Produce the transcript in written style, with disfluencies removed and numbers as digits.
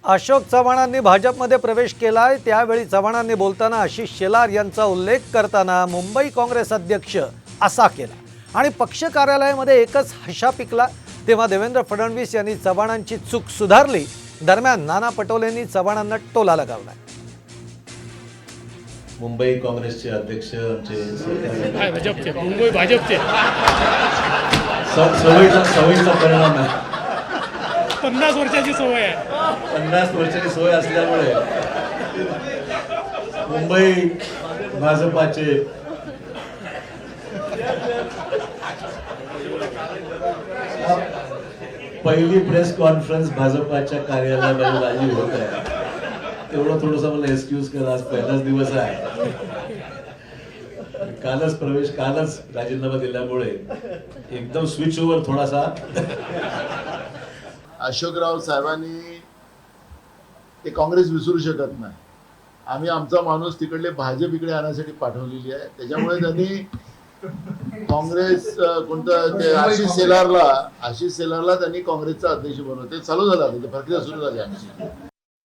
अशोक चव्हाणांनी भाजपमध्ये प्रवेश केलाय त्यावेळी चव्हाणांनी बोलताना आशिष शेलार यांचा उल्लेख करताना मुंबई काँग्रेस अध्यक्ष असा केला आणि पक्ष कार्यालयामध्ये एकच हशा पिकला। तेव्हा देवेंद्र फडणवीस यांनी चव्हाणांची चूक सुधारली। दरम्यान नाना पटोलेंनी चव्हाणांना टोला लगावला। मुंबई काँग्रेसचे अध्यक्ष आमचे भाजपचे मुंबई भाजपचे सवयीचा परिणाम आहे। 50 वर्षाची सवय आहे। 50 वर्षाची सवय असल्यामुळे मुंबई भाजपाचे पहिली प्रेस कॉन्फरन्स भाजपाच्या कार्यालयामध्ये माझी होत आहे। तेवढं थोडंसं मला एक्सक्यूज करा, आज पहिलाच दिवस आहे। कालच राजीनामा दिल्यामुळे एकदम स्विच ओव्हर थोडासा। अशोकराव साहेबांनी ते काँग्रेस विसरू शकत नाही। आम्ही आमचा माणूस तिकडले भाजप इकडे आणण्यासाठी पाठवलेली आहे। त्याच्यामुळे त्यांनी काँग्रेस कोणतं ते आशिष शेलारला त्यांनी काँग्रेसचा अध्यक्ष बनवलं। ते चालू झालं, प्रक्रिया सुरू झाली आमची।